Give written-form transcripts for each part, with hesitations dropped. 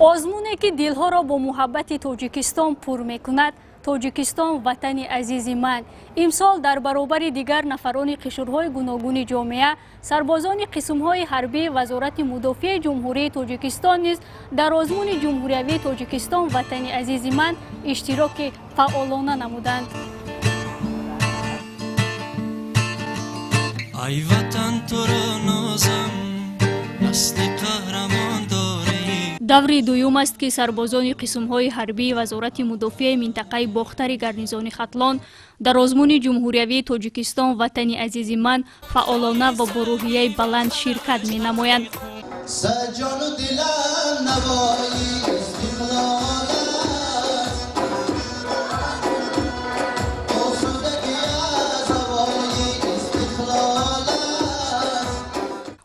آزمونه که دلها را با محبت تاجیکستان پر میکند. تاجیکستان وطن عزیز من. امسال در برابر دیگر نفران قشرهای گوناگون جامعه، سربازان قسمهای حربی وزارت مدافع جمهوری تاجیکستان نیز در آزمون جمهوری تاجیکستان وطن عزیز من اشتراک فعالانه نمودند. ای وطن تو را نازم، نسل قهرمان داری. دور دوم است که سربازان قسمهای حربی وزارت مدافع منطقه باختر گارنیزون ختلان در آزمون جمهوری تاجیکستان وطن عزیز من فعالانه و با روحیه بلند شرکت می نمایند.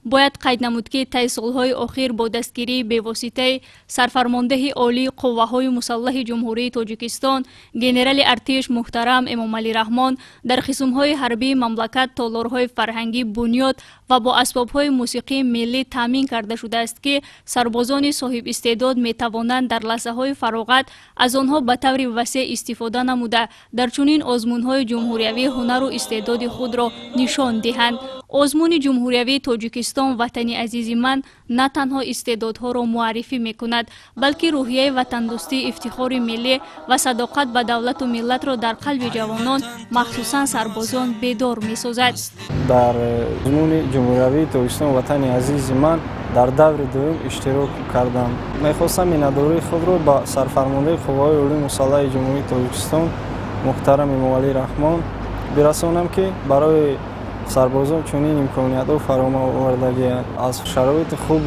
باید قید نمود که طی سالهای اخیر با دستگیری بواسطه سرفرمانده عالی قوه‌های مسلح جمهوری تاجیکستان گنرال ارتش محترم امامعلی رحمان در قسمهای حربی مملکت تالارهای فرهنگی بنیاد و با اسبابهای موسیقی ملی تامین کرده شده است که سربازان صاحب استعداد می توانند در لحظه‌های فراغت از آنها به طور وسیع استفاده نموده در چنین آزمون‌های جمهوری هنر و استعداد خود را نشان دهند. آزمون جمهوری تاجیکستان وطن عزیز من نه تنها استعدادها را معرفی می کند بلکه روحیه وطن دوستی، افتخار ملی و صداقت به دولت و ملت را در قلب جوانان مخصوصا سربازان بیدار می سازد. در آزمون جمهوری تاجیکستان وطن عزیز من در دور دوم اشتراک کردم. میخواستم میناداری خود را با سرفرمانده قوای عالی مسلح جمهوری تاجیکستان محترم امامعلی رحمان برسانم که برای سربازان چنین امکانیت‌ها فراهم آوردگی از شرایط خوب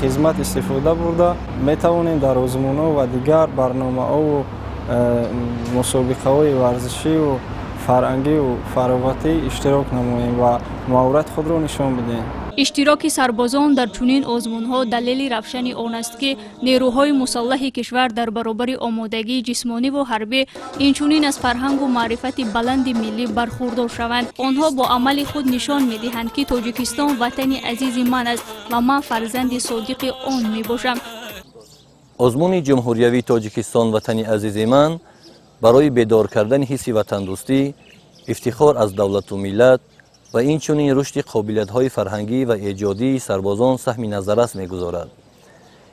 خدمت استفاده برده میتوانیم در آزمون‌ها و دیگر برنامه‌ها و مسابقه‌های ورزشی و فرهنگی و فراغتی اشتراک نماییم و مهارت خود را نشان بدهیم. اشتراک سربازان در چنین آزمون‌ها دلیل روشن آن است که نیروهای مسلح کشور در برابر آمادگی جسمانی و حربی اینچنین از فرهنگ و معرفت بلند ملی برخوردار شوند. آنها با عمل خود نشان می‌دهند که تاجیکستان وطن عزیز من است و من فرزند صادق آن می‌باشم. آزمون جمهوری تاجیکستان وطن عزیز من برای بیدار کردن حس وطن دوستی، افتخار از دولت و ملت و این چنین رشد قابلیت‌های فرهنگی و ایجادی سربازان سهم نظر است می‌گذارد.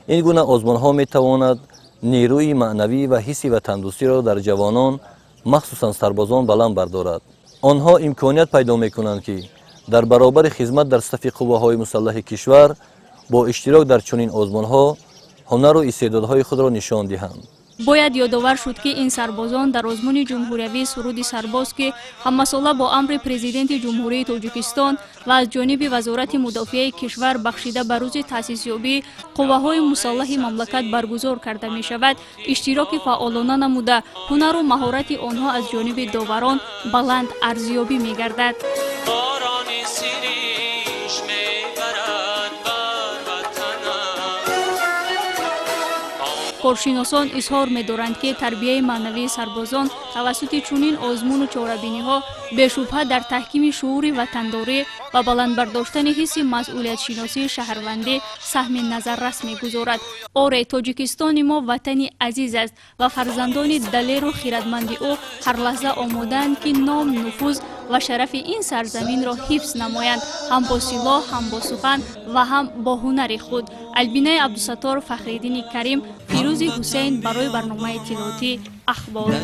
این گونه آزمون‌ها می‌تواند نیروی معنوی و حس وطن دوستی را در جوانان مخصوصا سربازان بلند بردارد. آنها امکانیت پیدا می‌کنند که در برابر خدمت در صف قوه‌های مسلح کشور با اشتراک در چنین آزمون‌ها هنر و استعدادهای خود را نشان دهند. باید یادآور شد که این سربازان در آزمون جمهوری سرود سرباز که همساله با امر پرزیدنت جمهوری تاجیکستان و از جانب وزارت مدافع کشور بخشیده به روز تأسیس یابی قوه‌های مسلح مملکت برگزار کرده می شود اشتراک فعالانه نموده هنر و مهارت آنها از جانب داوران بلند ارزیابی می گردد. کارشناسان اظهار می‌دارند که تربیت معنوی سربازان توسط چنین آزمون و چاره‌بینی‌ها بی‌شبهه در تحکیم شعور وطنداری و بلند برداشتن حس مسئولیت شناسی شهروندی سهم نظررس می‌گذارد. آری تاجیکستان ما وطن عزیز است و فرزندان دلیر و خردمند او هر لحظه آماده‌اند که نام، نفوذ و شرف این سرزمین را حفظ نمایند، هم با سلاح، هم با سخن و هم با هنر خود. البینه عبدالستار فخرالدین کریم، فیروز حسین برای برنامه اطلاعاتی اخبار.